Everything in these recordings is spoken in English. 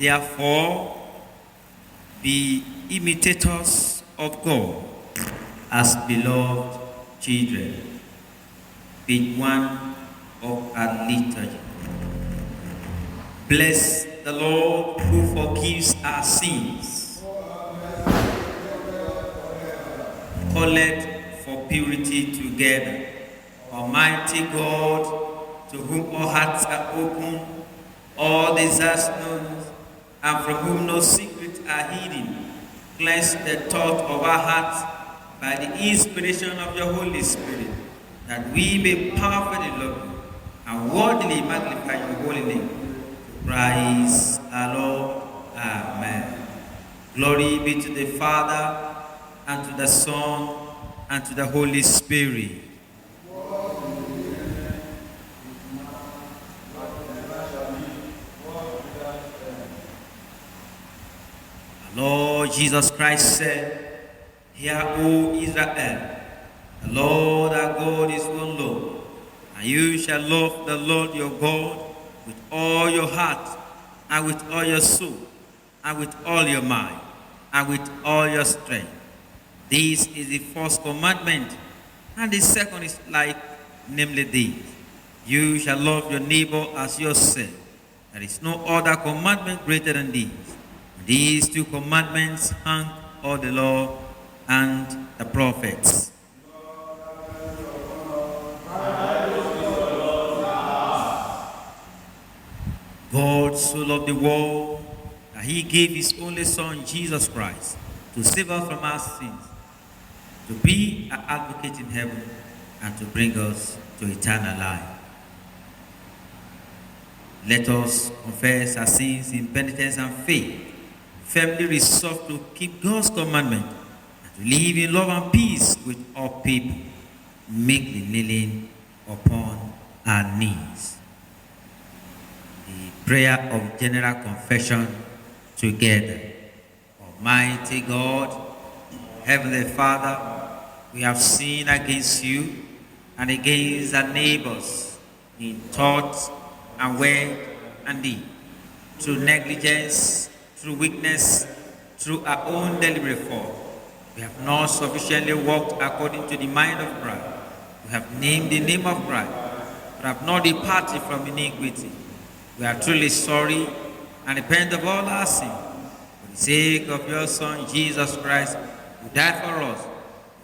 therefore be imitators of God as beloved children. Page 1 of our liturgy. Bless the Lord who forgives our sins. Collect for purity together. Almighty God, to whom all hearts are open, all desires known, and from whom no secrets are hidden, cleanse the thought of our hearts by the inspiration of your Holy Spirit, that we may powerfully love you and worthily magnify your holy name. Praise our Lord. Amen. Glory be to the Father, and to the Son, and to the Holy Spirit. Lord Jesus Christ said, "Hear, O Israel, the Lord our God is one Lord, and you shall love the Lord your God with all your heart, and with all your soul, and with all your mind, and with all your strength. This is the first commandment, and the second is like, namely this: you shall love your neighbor as yourself. There is no other commandment greater than these. These two commandments hang all the law and the prophets." God so loved the world that he gave his only Son, Jesus Christ, to save us from our sins, to be our advocate in heaven, and to bring us to eternal life. Let us confess our sins in penitence and faith, firmly resolved to keep God's commandment and to live in love and peace with all people, meekly kneeling upon our knees. The prayer of general confession together. Almighty God, Heavenly Father, we have sinned against you and against our neighbors in thought and word and deed, through negligence, through weakness, through our own deliberate fault. We have not sufficiently walked according to the mind of Christ. We have named the name of Christ, but have not departed from iniquity. We are truly sorry and repent of all our sin. For the sake of your Son, Jesus Christ, who died for us,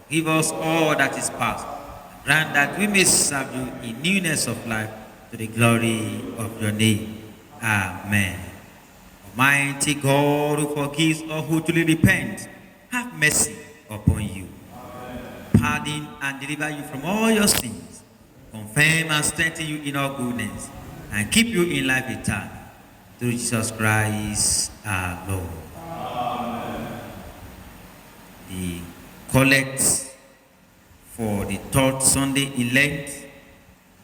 give us all that is past, and grant that we may serve you in newness of life, to the glory of your name. Amen. Almighty God, who forgives all who truly repent, have mercy upon you. Amen. Pardon and deliver you from all your sins, confirm and strengthen you in all goodness, and keep you in life eternal, through Jesus Christ our Lord. Amen. The collect for the third Sunday in Lent,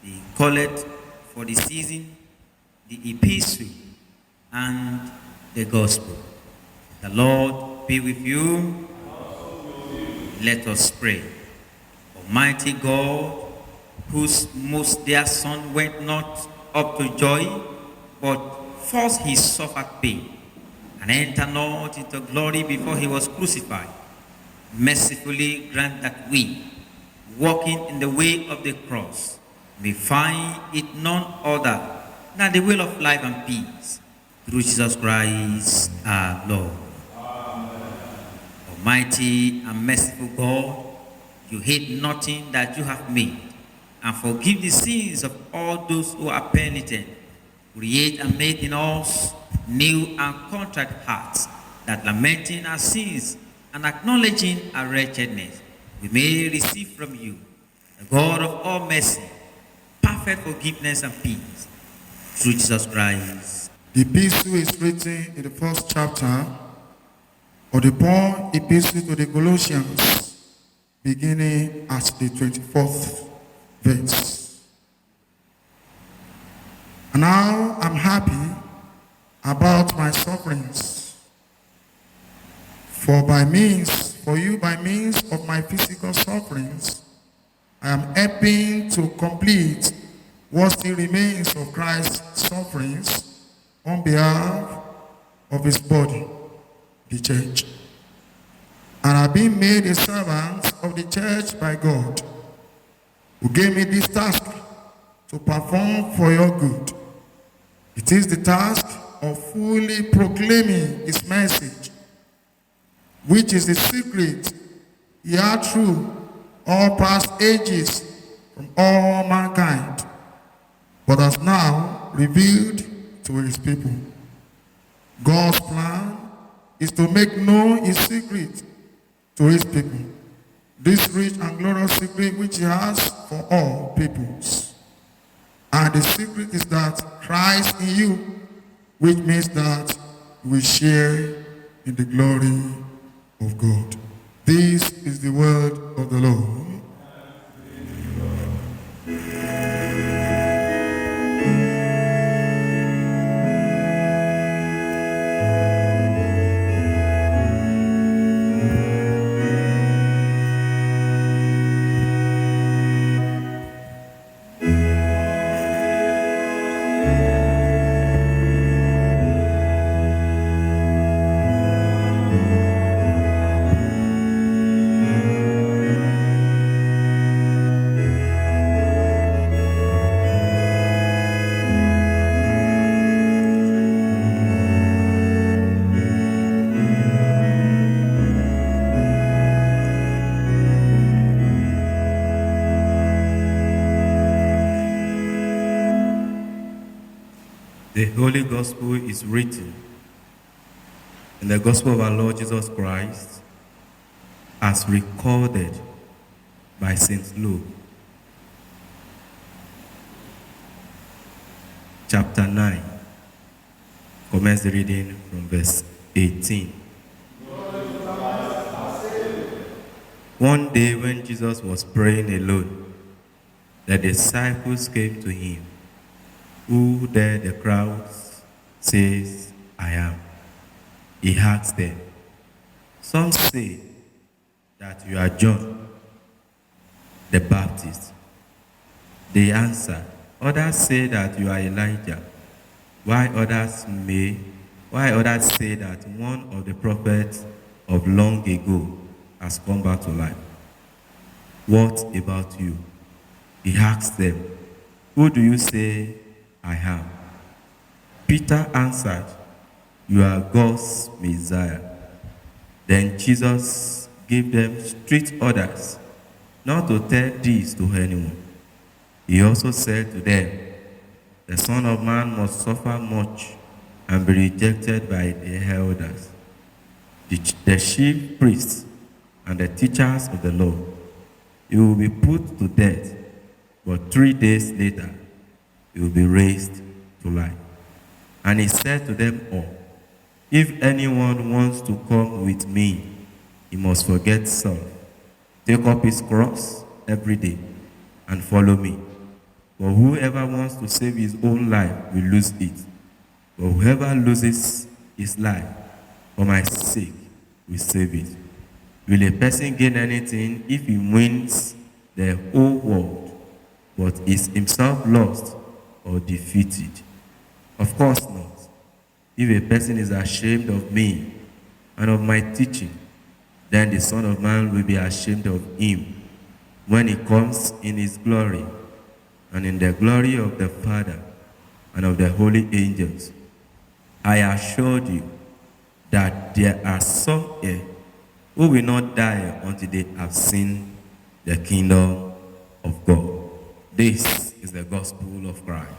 the collect for the season, the epistle, and the gospel. The Lord be with you. Let us pray. Almighty God, whose most dear Son went not up to joy, but first he suffered pain, and entered not into glory before he was crucified, mercifully grant that we, walking in the way of the cross, may find it none other than the will of life and peace, through Jesus Christ our Lord. Amen. Almighty and merciful God, you hate nothing that you have made, and forgive the sins of all those who are penitent. Create and make in us new and contrite hearts, that lamenting our sins and acknowledging our wretchedness, we may receive from you, the God of all mercy, perfect forgiveness and peace, through Jesus Christ. The epistle is written in the first chapter of the Paul epistle to the Colossians, beginning at the 24th verse. And now I'm happy about my sufferings, for by means of my physical sufferings, I am helping to complete what still remains of Christ's sufferings on behalf of his body, the church, and have been made a servant of the church by God, who gave me this task to perform for your good. It is the task of fully proclaiming his message, which is the secret he had through all past ages from all mankind, but has now revealed to his people. God's plan is to make known his secret to his people, this rich and glorious secret which he has for all peoples. And the secret is that Christ in you, which means that we share in the glory of God. This is the word of the Lord. The Holy Gospel is written in the Gospel of our Lord Jesus Christ as recorded by St. Luke, chapter 9. Commence the reading from verse 18. One day when Jesus was praying alone, the disciples came to him. Who then the crowds says, I am? He asked them. Some say that you are John the Baptist. They answered. Others say that you are Elijah. While others say that one of the prophets of long ago has come back to life. What about you? He asked them. Who do you say I am? Peter answered, you are God's Messiah. Then Jesus gave them strict orders not to tell this to anyone. He also said to them, the Son of Man must suffer much and be rejected by the elders, the chief priests, and the teachers of the law. He will be put to death, but 3 days later, he will be raised to life. And he said to them all, if anyone wants to come with me, he must forget self, take up his cross every day, and follow me. For whoever wants to save his own life will lose it. But whoever loses his life for my sake will save it. Will a person gain anything if he wins the whole world, but is himself lost or defeated? Of course not. If a person is ashamed of me and of my teaching, then the Son of Man will be ashamed of him when he comes in his glory and in the glory of the Father and of the holy angels. I assured you that there are some here who will not die until they have seen the kingdom of God. This is the gospel of Christ.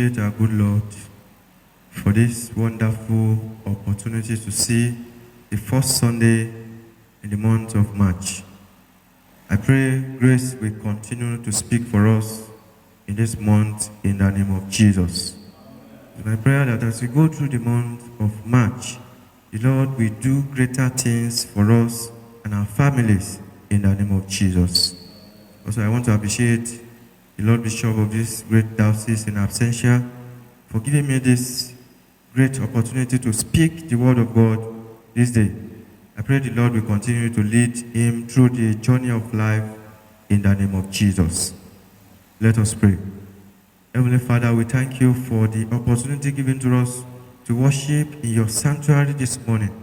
appreciate our good Lord for this wonderful opportunity to see the first Sunday in the month of March. I pray grace will continue to speak for us in this month in the name of Jesus. It's my prayer that as we go through the month of March, the Lord will do greater things for us and our families in the name of Jesus. Also, I want to appreciate the Lord Bishop of this great diocese in absentia for giving me this great opportunity to speak the word of God this day. I pray the Lord will continue to lead him through the journey of life in the name of Jesus. Let us pray. Heavenly Father, we thank you for the opportunity given to us to worship in your sanctuary this morning.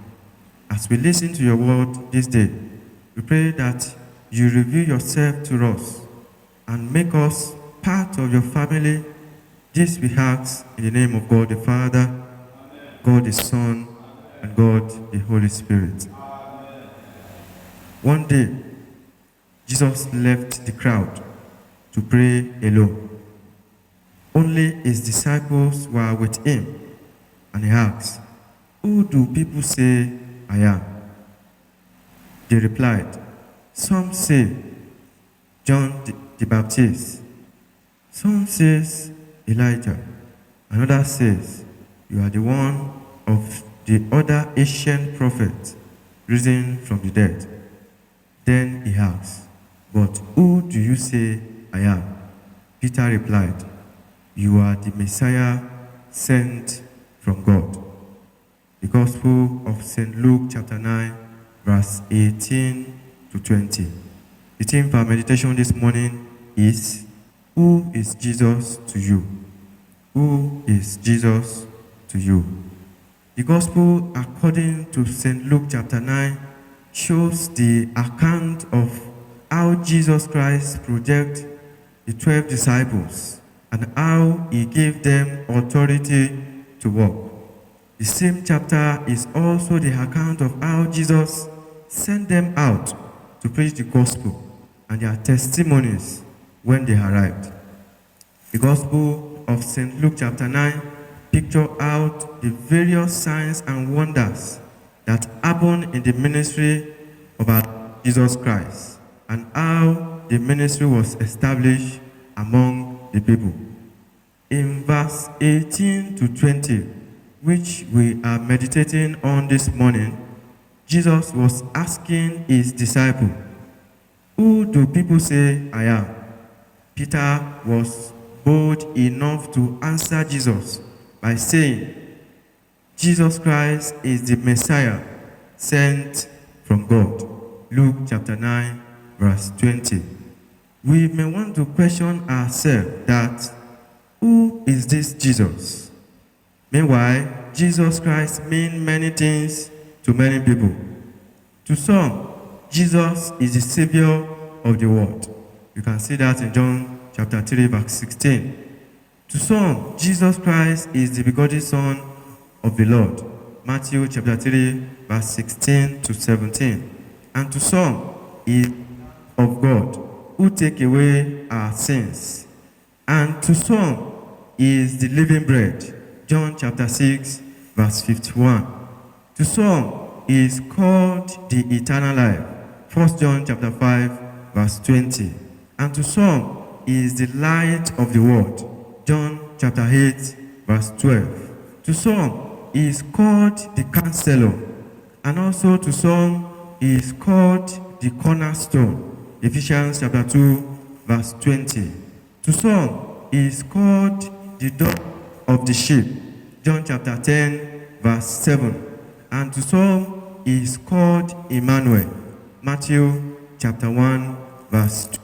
As we listen to your word this day, we pray that you reveal yourself to us and make us part of your family. This we ask in the name of God the Father, God the Son, and God the Holy Spirit. One day, Jesus left the crowd to pray alone. Only his disciples were with him, and he asked, "Who do people say I am?" They replied, "Some say John the Baptist, some says Elijah, another says you are the one of the other ancient prophet risen from the dead." Then he asked, "But who do you say I am?" Peter replied, "You are the Messiah sent from God." The Gospel of St. Luke chapter 9, verse 18 to 20. The theme for our meditation this morning is, who is Jesus to you? Who is Jesus to you? The Gospel according to St. Luke chapter 9 shows the account of how Jesus Christ projected the 12 disciples and how he gave them authority to work. The same chapter is also the account of how Jesus sent them out to preach the gospel and their testimonies when they arrived. The Gospel of St. Luke chapter 9 pictures out the various signs and wonders that happened in the ministry of our Jesus Christ and how the ministry was established among the people. In verse 18 to 20, which we are meditating on this morning, Jesus was asking his disciples, "Who do people say I am?" Peter was bold enough to answer Jesus by saying, "Jesus Christ is the Messiah sent from God." Luke chapter 9, verse 20. We may want to question ourselves that, who is this Jesus? Meanwhile, Jesus Christ means many things to many people. To some, Jesus is the Savior of the world. You can see that in John chapter 3, verse 16. To some, Jesus Christ is the begotten Son of the Lord. Matthew chapter 3, verse 16 to 17. And to some, he is of God, who take away our sins. And to some, he is the living bread. John chapter 6, verse 51. To some, he is called the eternal life. 1 John chapter 5, verse 20. And to some, he is the light of the world. John chapter 8, verse 12. To some, he is called the counselor. And also to some, he is called the cornerstone. Ephesians chapter 2, verse 20. To some, he is called the door of the sheep. John chapter 10, verse 7. And to some, he is called Emmanuel. Matthew chapter 1, verse 2.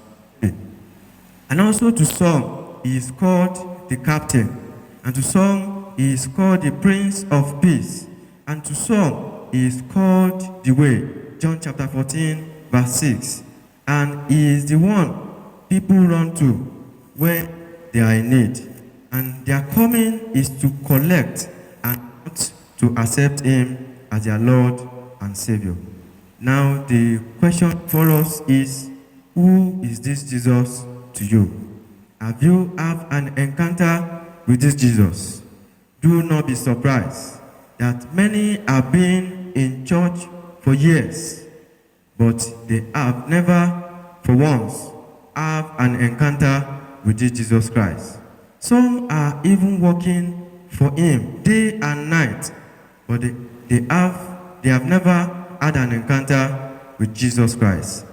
And also to some, he is called the captain. And to some, he is called the Prince of Peace. And to some, he is called the Way. John chapter 14, verse 6. And he is the one people run to when they are in need. And their coming is to collect and not to accept him as their Lord and Savior. Now the question for us is, who is this Jesus to you? Have you had an encounter with this Jesus. Do not be surprised that many have been in church for years, but they have never, for once, have an encounter with this Jesus Christ. Some are even working for him day and night, but they have never had an encounter with Jesus Christ.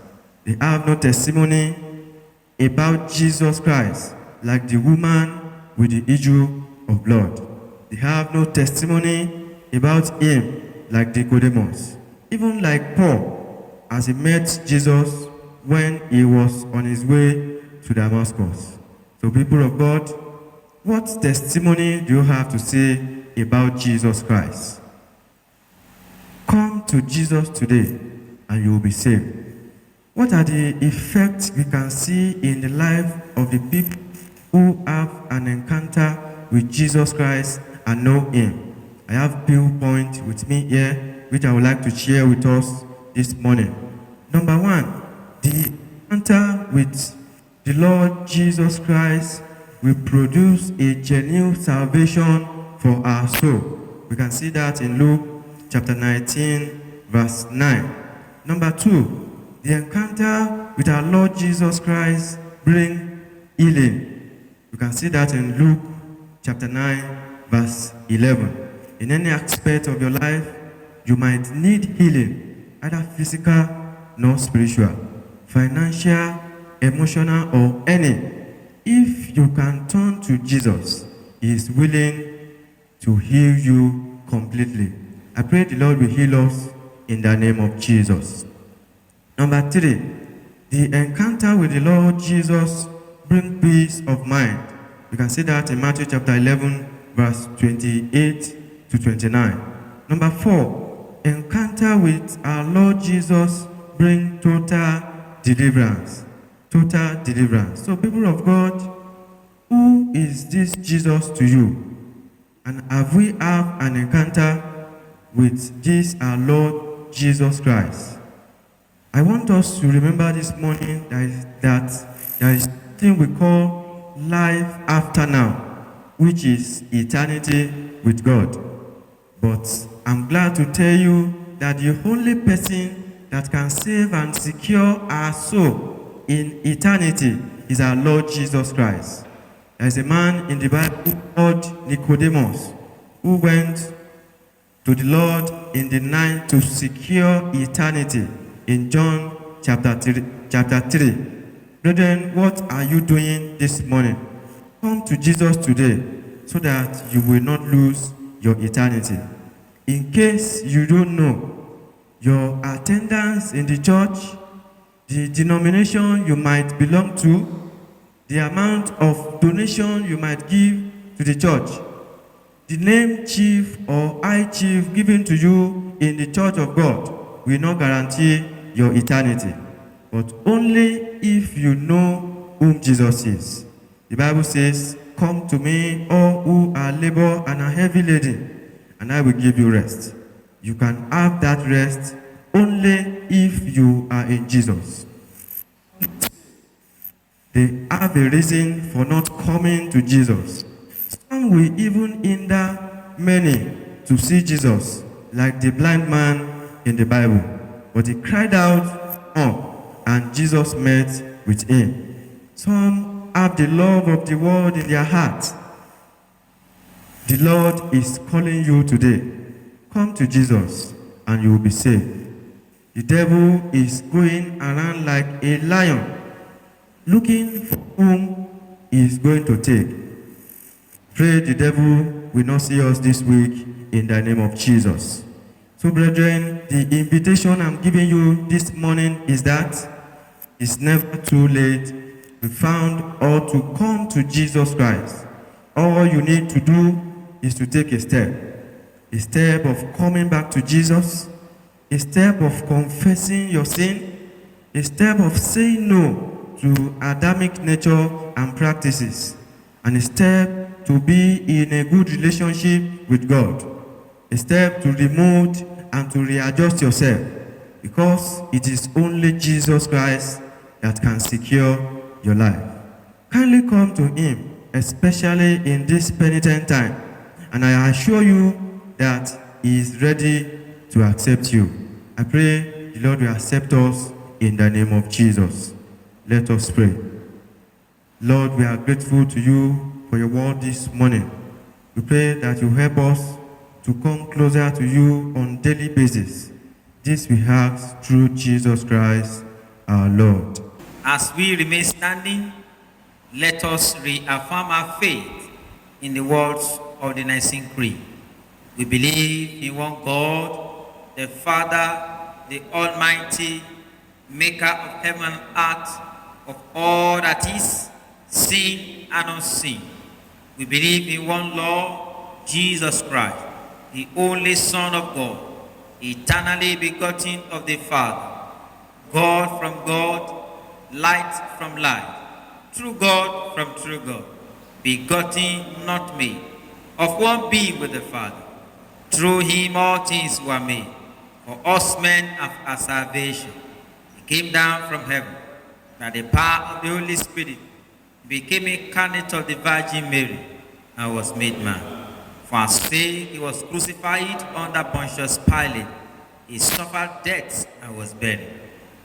They have no testimony about Jesus Christ like the woman with the issue of blood. They have no testimony about him like Nicodemus, even like Paul as he met Jesus when he was on his way to Damascus. So people of God, what testimony do you have to say about Jesus Christ? Come to Jesus today and you will be saved. What are the effects we can see in the life of the people who have an encounter with Jesus Christ and know him? I have few points with me here which I would like to share with us this morning. Number one, the encounter with the Lord Jesus Christ will produce a genuine salvation for our soul. We can see that in Luke chapter 19, verse 9. Number two, the encounter with our Lord Jesus Christ brings healing. We can see that in Luke chapter 9, verse 11. In any aspect of your life, you might need healing, either physical nor spiritual, financial, emotional, or any. If you can turn to Jesus, he is willing to heal you completely. I pray the Lord will heal us in the name of Jesus. Number three, the encounter with the Lord Jesus brings peace of mind. You can see that in Matthew chapter 11, verse 28 to 29. Number four, encounter with our Lord Jesus brings total deliverance. Total deliverance. So people of God, who is this Jesus to you? And have we have an encounter with this our Lord Jesus Christ? I want us to remember this morning that there is something we call life after now, which is eternity with God. But I'm glad to tell you that the only person that can save and secure our soul in eternity is our Lord Jesus Christ. There is a man in the Bible called Nicodemus who went to the Lord in the night to secure eternity in John chapter 3. Brethren, what are you doing this morning? Come to Jesus today so that you will not lose your eternity. In case you don't know, your attendance in the church, the denomination you might belong to, the amount of donation you might give to the church, the name chief or high chief given to you in the church of God will not guarantee your eternity, but only if you know whom Jesus is. The Bible says, "Come to me, all who are labor and are heavy laden, and I will give you rest." You can have that rest only if you are in Jesus. They have a reason for not coming to Jesus. Some will even hinder many to see Jesus, like the blind man in the Bible. But he cried out, "Oh," and Jesus met with him. Some have the love of the world in their heart. The Lord is calling you today. Come to Jesus and you will be saved. The devil is going around like a lion, looking for whom he is going to take. Pray the devil will not see us this week in the name of Jesus. So brethren, the invitation I'm giving you this morning is that it's never too late to be found or to come to Jesus Christ. All you need to do is to take a step of coming back to Jesus, a step of confessing your sin, a step of saying no to Adamic nature and practices, and a step to be in a good relationship with God, a step to remove and to readjust yourself, because it is only Jesus Christ that can secure your life. Kindly come to him especially in this penitent time. And I assure you that He is ready to accept you. I pray the Lord will accept us in the name of Jesus. Let us pray. Lord, we are grateful to you for your word this morning. We pray that you help us to come closer to you on a daily basis. This we ask through Jesus Christ, our Lord. As we remain standing, let us reaffirm our faith in the words of the Nicene Creed. We believe in one God, the Father, the Almighty, maker of heaven and earth, of all that is, seen and unseen. We believe in one Lord, Jesus Christ, the only Son of God, eternally begotten of the Father, God from God, light from light, true God from true God, begotten, not made, of one being with the Father. Through him all things were made. For us men of our salvation, he came down from heaven, by the power of the Holy Spirit, became incarnate of the Virgin Mary, and was made man. For our sake he was crucified under Pontius Pilate. He suffered death and was buried.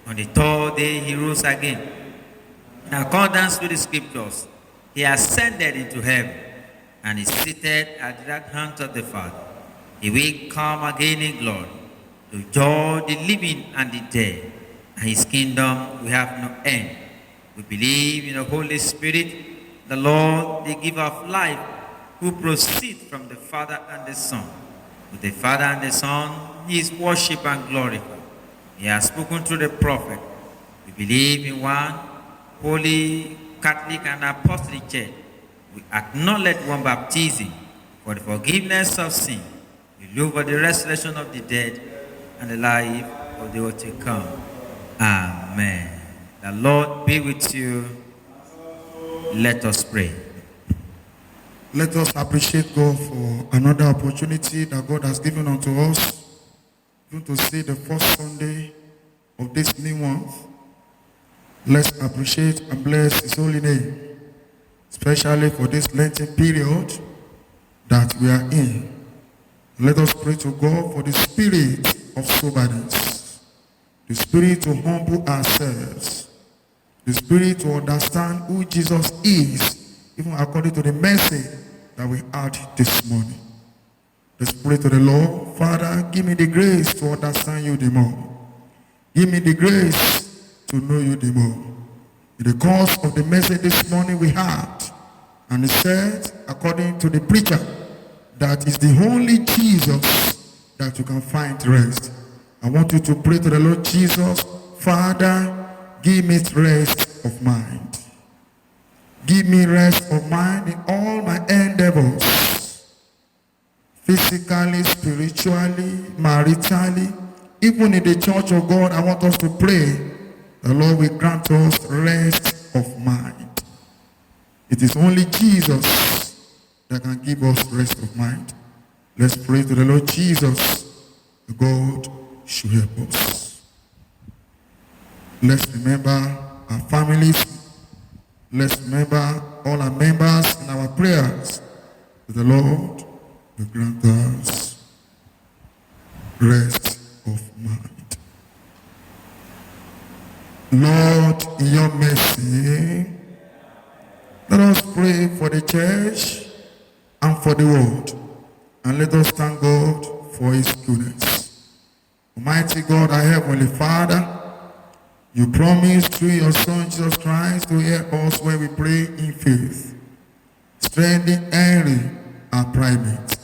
On the third day he rose again. In accordance with the scriptures, he ascended into heaven and is seated at the right hand of the Father. He will come again in glory to judge the living and the dead, and his kingdom will have no end. We believe in the Holy Spirit, the Lord, the giver of life, who proceeds from the Father and the Son. With the Father and the Son, he is worshipped and glorified. He has spoken through the prophet. We believe in one holy, Catholic, and Apostolic Church. We acknowledge one baptism for the forgiveness of sin. We look for the resurrection of the dead and the life of the world to come. Amen. The Lord be with you. Let us pray. Let us appreciate God for another opportunity that God has given unto us, even to see the first Sunday of this new month. Let's appreciate and bless his holy name, especially for this Lenten period that we are in. Let us pray to God for the spirit of soberness, the spirit to humble ourselves, the spirit to understand who Jesus is, even according to the message that we had this morning. Let's pray to the Lord. Father, give me the grace to understand you the more. Give me the grace to know you the more. In the course of the message this morning we had, and it said, according to the preacher, that is the only Jesus that you can find rest. I want you to pray to the Lord Jesus. Father, give me rest of mind. Give me rest of mind in all my endeavors. Physically, spiritually, maritally, even in the church of God, I want us to pray. The Lord will grant us rest of mind. It is only Jesus that can give us rest of mind. Let's pray to the Lord Jesus. God should help us. Let's remember our families. Let's remember all our members in our prayers. The Lord will grant us rest of mind. Lord, in your mercy, let us pray for the church and for the world. And let us thank God for his goodness. Almighty God, our Heavenly Father, you promised through your Son Jesus Christ to hear us when we pray in faith. Strengthen Henry, our primate,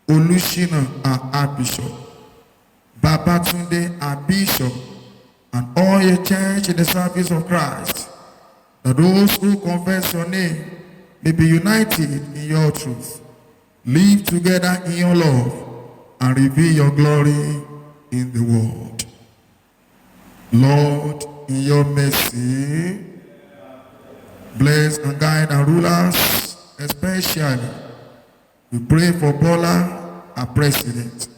Olushina, our Archbishop, Babatunde, our Bishop, and all your church in the service of Christ, that those who confess your name may be united in your truth, live together in your love, and reveal your glory in the world. Lord, in your mercy, bless and guide our rulers, especially we pray for Bola, our president,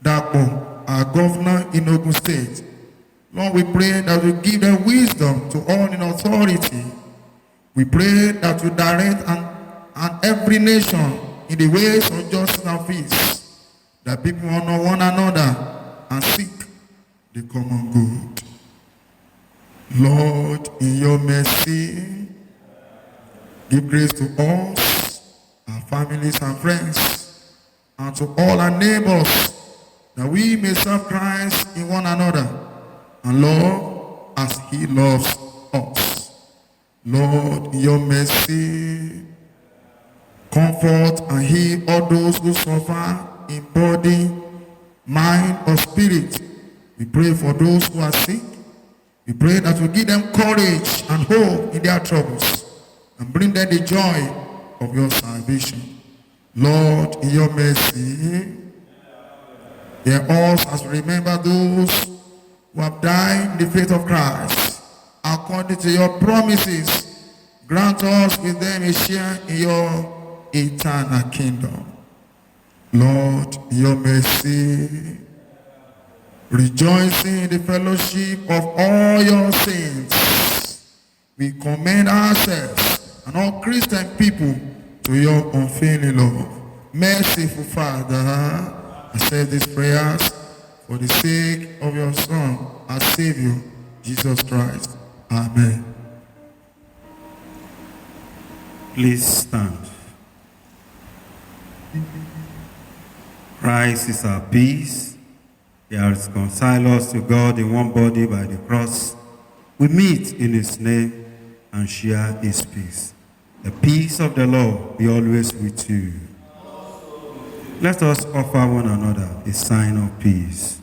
Dapo, our governor in Ogun State. Lord, we pray that you give them wisdom to all in authority. We pray that you direct and every nation in the ways of justice and peace, that people honor one another and seek the common good. Lord, in your mercy, give grace to us, our families and friends, and to all our neighbors, that we may serve Christ in one another and love as he loves us. Lord, in your mercy, comfort and heal all those who suffer in body, mind, or spirit. We pray for those who are sick. We pray that you give them courage and hope in their troubles and bring them the joy of your salvation. Lord, in your mercy, hear us as we remember those who have died in the faith of Christ. According to your promises, grant us with them a share in your eternal kingdom. Lord, in your mercy, rejoicing in the fellowship of all your saints, we commend ourselves and all Christian people to your unfailing love. Merciful Father, accept these prayers for the sake of your Son, our Savior, Jesus Christ. Amen. Please stand. Christ is our peace. He has reconciled us to God in one body by the cross. We meet in his name and share his peace. The peace of the Lord be always with you. Let us offer one another a sign of peace.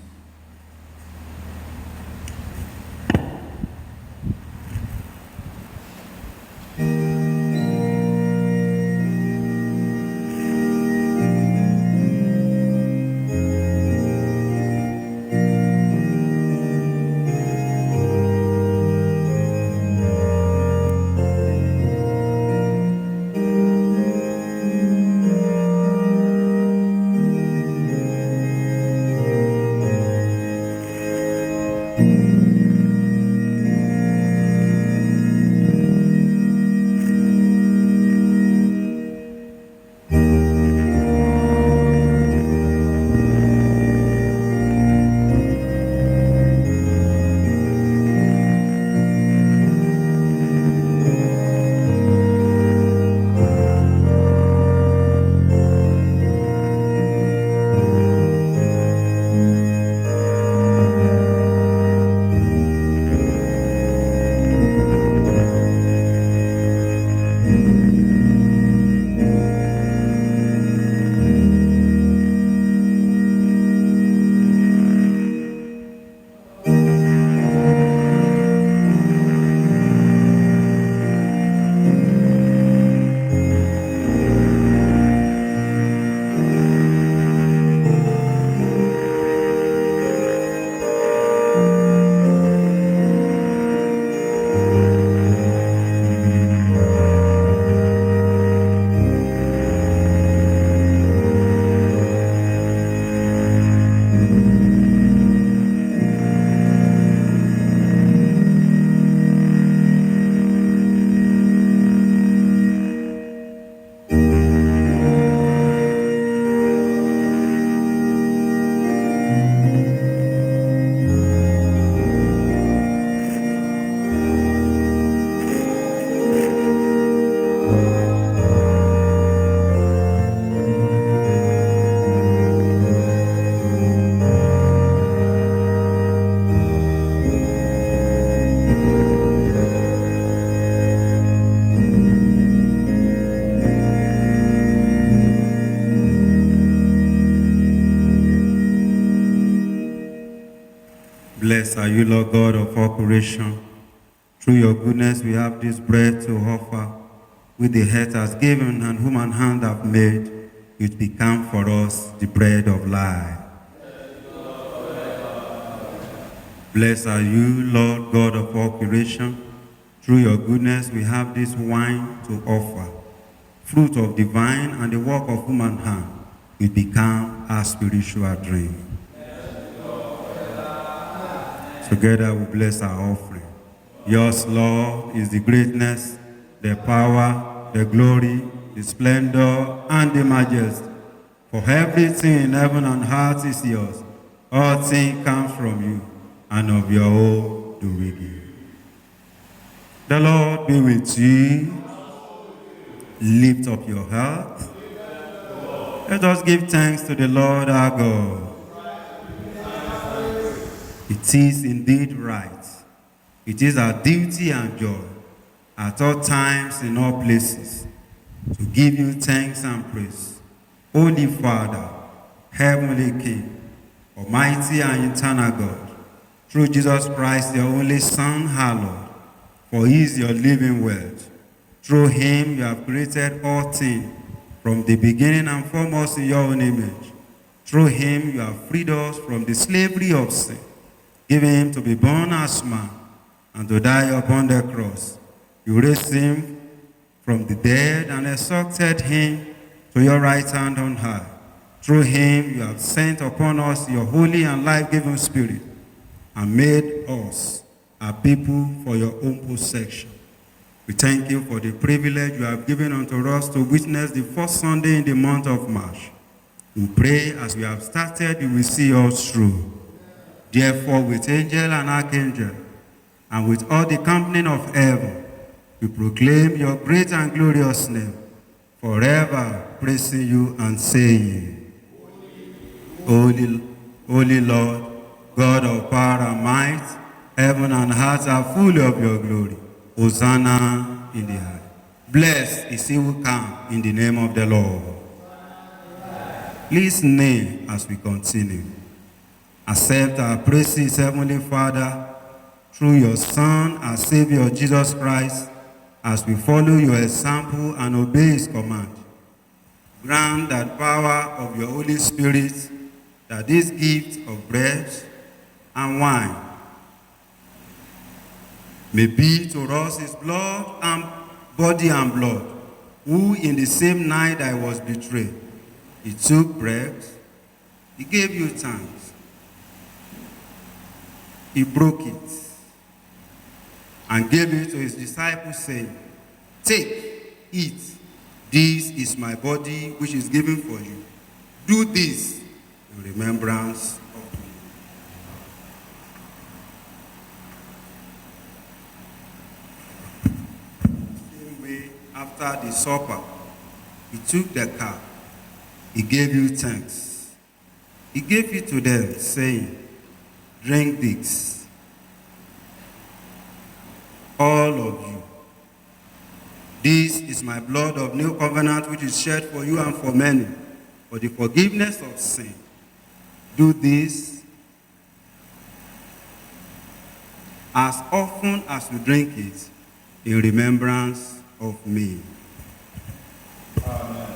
Blessed are you, Lord God of all creation. Through your goodness we have this bread to offer, which the earth has given and human hand have made, which become for us the bread of life. Blessed are you, Lord God of all creation. Through your goodness we have this wine to offer, fruit of divine and the work of human hand, which become our spiritual drink. Together we bless our offering. Yours, Lord, is the greatness, the power, the glory, the splendor, and the majesty. For everything in heaven and earth is yours. All things come from you, and of your own do we give. The Lord be with you. Lift up your heart. Let us give thanks to the Lord our God. It is indeed right. It is our duty and joy at all times in all places to give you thanks and praise. Holy Father, Heavenly King, Almighty and eternal God, through Jesus Christ, your only Son, our Lord, for he is your living word. Through him you have created all things from the beginning and foremost in your own image. Through him you have freed us from the slavery of sin, giving him to be born as man and to die upon the cross. You raised him from the dead and exalted him to your right hand on high. Through him you have sent upon us your holy and life-giving Spirit and made us a people for your own possession. We thank you for the privilege you have given unto us to witness the first Sunday in the month of March. We pray as we have started, you will see us through. Therefore, with angel and archangel, and with all the company of heaven, we proclaim your great and glorious name, forever praising you and saying, Holy, Holy Lord, God of power and might, heaven and earth are full of your glory. Hosanna in the high. Blessed is he who comes in the name of the Lord. Please kneel as we continue. Accept our praises, Heavenly Father, through your Son, our Savior, Jesus Christ, as we follow your example and obey his command. Grant that power of your Holy Spirit, that this gift of bread and wine may be to us his blood and body and blood, who in the same night I was betrayed, he took bread, he gave you thanks, he broke it, and gave it to his disciples, saying, Take, eat, this is my body which is given for you. Do this in remembrance of me. Same way, after the supper, he took the cup, he gave you thanks. He gave it to them, saying, Drink this, all of you. This is my blood of new covenant, which is shed for you and for many, for the forgiveness of sin. Do this as often as you drink it in remembrance of me. Amen.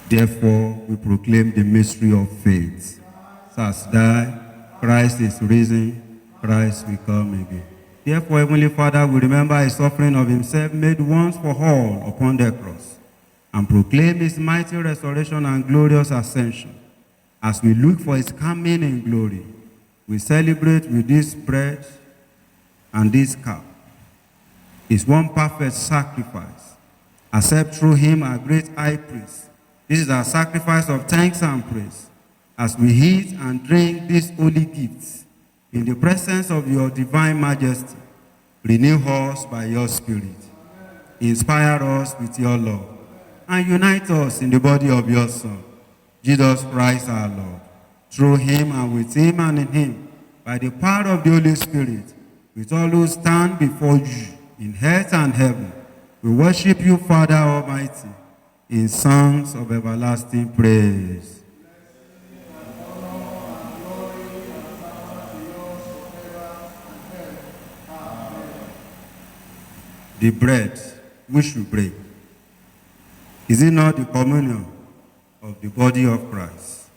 Therefore, we proclaim the mystery of faith. As died, Christ is risen, Christ will come again. Therefore, Heavenly Father, we remember his suffering of himself made once for all upon the cross, and proclaim his mighty resurrection and glorious ascension. As we look for his coming in glory, we celebrate with this bread and this cup his one perfect sacrifice. Accept through him our great high priest. This is our sacrifice of thanks and praise, as we eat and drink these holy gifts in the presence of your divine majesty. Renew us by your Spirit. Inspire us with your love, and unite us in the body of your Son, Jesus Christ our Lord. Through him and with him and in him, by the power of the Holy Spirit, with all who stand before you in earth and heaven, we worship you, Father Almighty, in songs of everlasting praise. The bread which we break, is it not the communion of the body of Christ?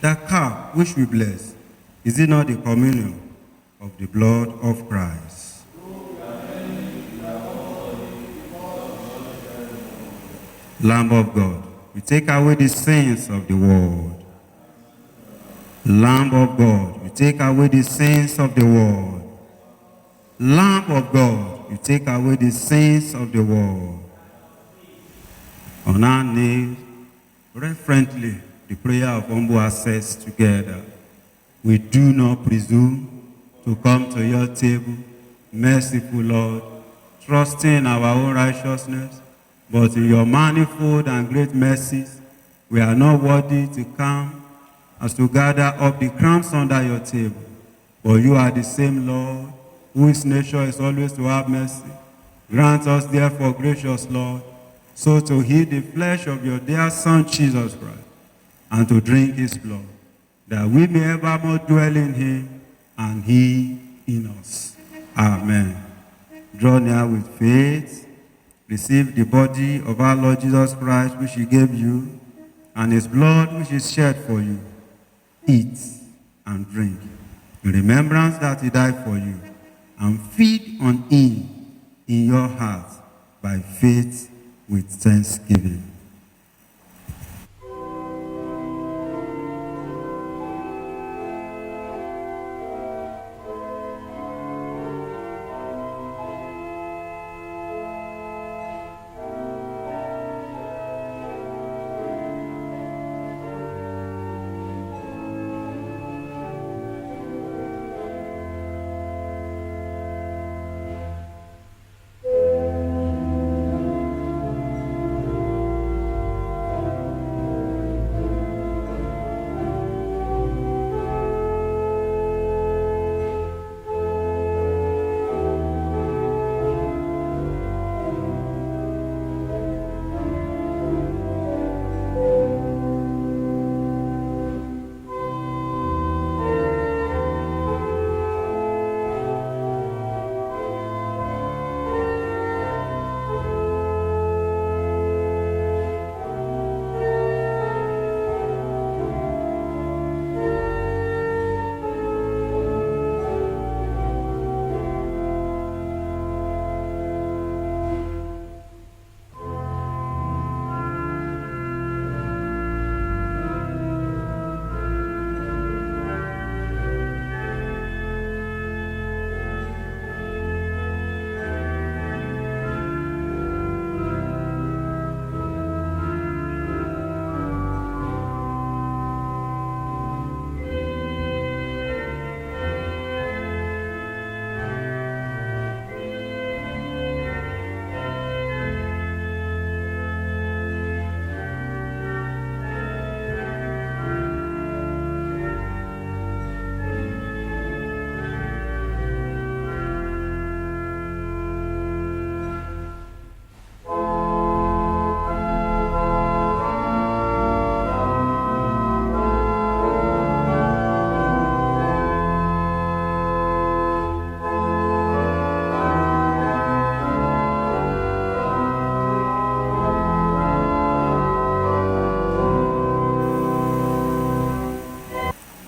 The cup which we bless, is it not the communion of the blood of Christ? Lamb of God, we take away the sins of the world. Lamb of God, we take away the sins of the world. Lamb of God, you take away the sins of the world. On our knees, reverently, the prayer of humble access together. We do not presume to come to your table, merciful Lord, trusting our own righteousness, but in your manifold and great mercies, we are not worthy to come as to gather up the crumbs under your table. But you are the same Lord, whose nature is always to have mercy. Grant us, therefore, gracious Lord, so to eat the flesh of your dear Son, Jesus Christ, and to drink his blood, that we may evermore dwell in him and he in us. Amen. Draw near with faith, receive the body of our Lord Jesus Christ, which he gave you, and his blood, which is shed for you. Eat and drink, in remembrance that he died for you, and feed on him in your heart by faith with thanksgiving.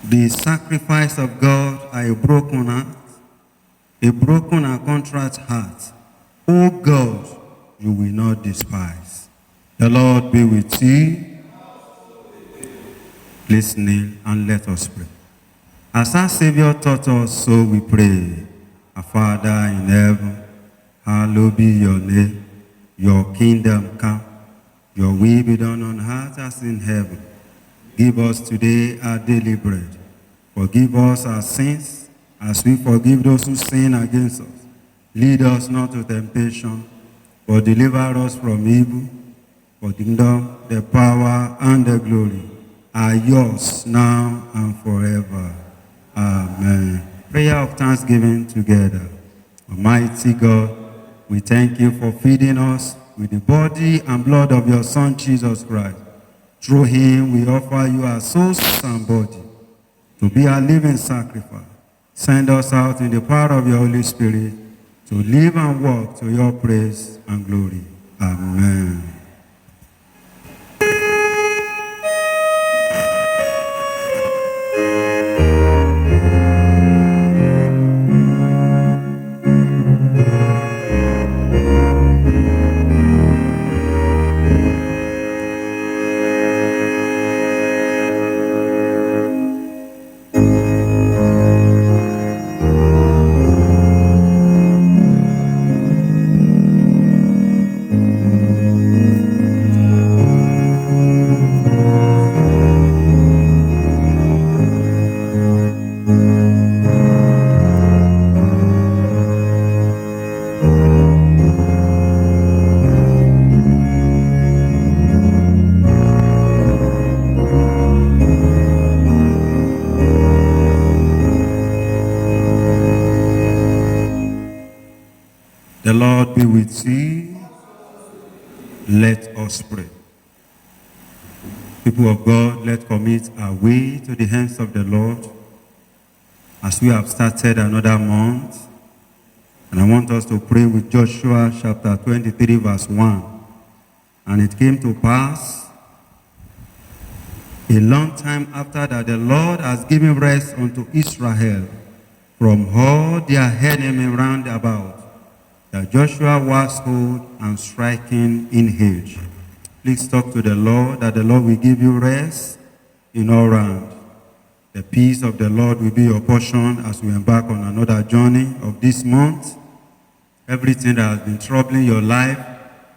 The sacrifice of God are a broken heart, a broken and contrite heart. O God, you will not despise. The Lord be with you. Please kneel and let us pray. As our Savior taught us, so we pray. Our Father in heaven, hallowed be your name. Your kingdom come. Your will be done on earth as in heaven. Give us today our daily bread. Forgive us our sins, as we forgive those who sin against us. Lead us not to temptation, but deliver us from evil. For the kingdom, the power, and the glory are yours now and forever. Amen. Prayer of thanksgiving together. Almighty God, we thank you for feeding us with the body and blood of your Son, Jesus Christ. Through him, we offer you our souls and body to be a living sacrifice. Send us out in the power of your Holy Spirit to live and walk to your praise and glory. Amen. The Lord be with you. Let us pray. People of God, let's commit our way to the hands of the Lord as we have started another month. And I want us to pray with Joshua chapter 23 verse 1. And it came to pass a long time after that the Lord has given rest unto Israel from all their enemy round about, that Joshua was old and striking in age. Please talk to the Lord, that the Lord will give you rest in all round. The peace of the Lord will be your portion as we embark on another journey of this month. Everything that has been troubling your life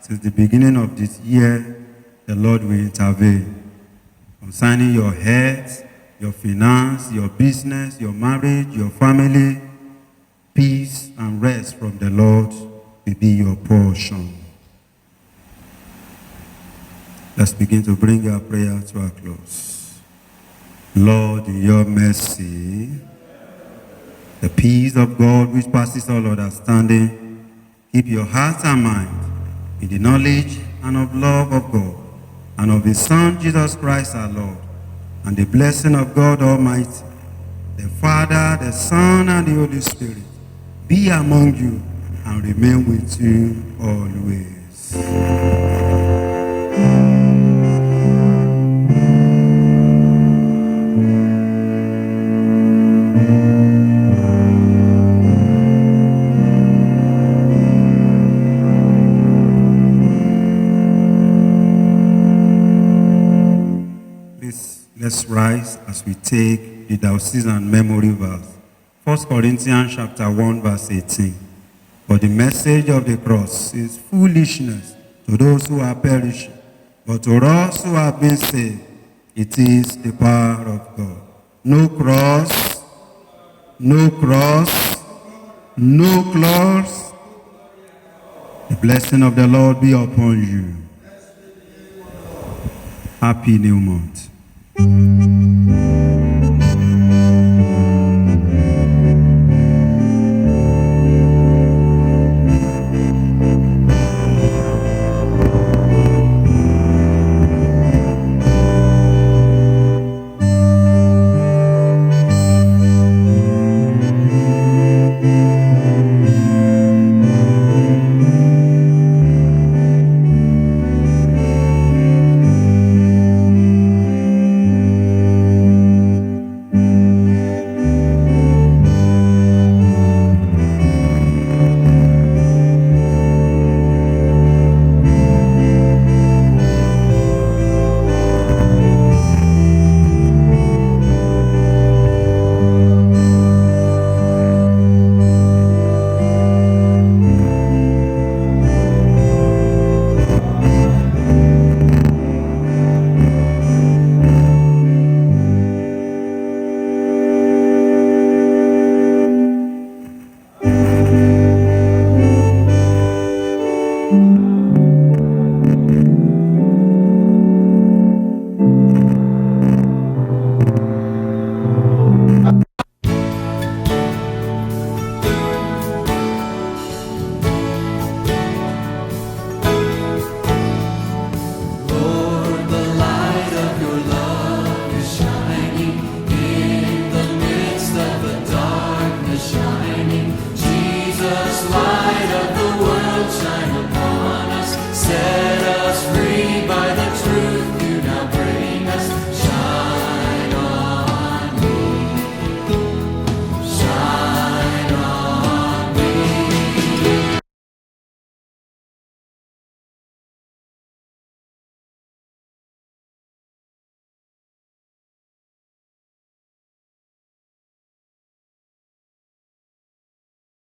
since the beginning of this year, the Lord will intervene. Concerning your health, your finance, your business, your marriage, your family, peace and rest from the Lord will be your portion. Let's begin to bring our prayer to a close. Lord, in your mercy, the peace of God which passes all understanding, keep your heart and mind in the knowledge and of love of God and of his Son, Jesus Christ our Lord, and the blessing of God Almighty, the Father, the Son, and the Holy Spirit, be among you and remain with you always. Let's rise as we take the diocesan memory verse. 1 Corinthians chapter 1 verse 18. For the message of the cross is foolishness to those who are perishing, but to us who have been saved, it is the power of God. No cross, no cross, no cross. The blessing of the Lord be upon you. Happy New Month.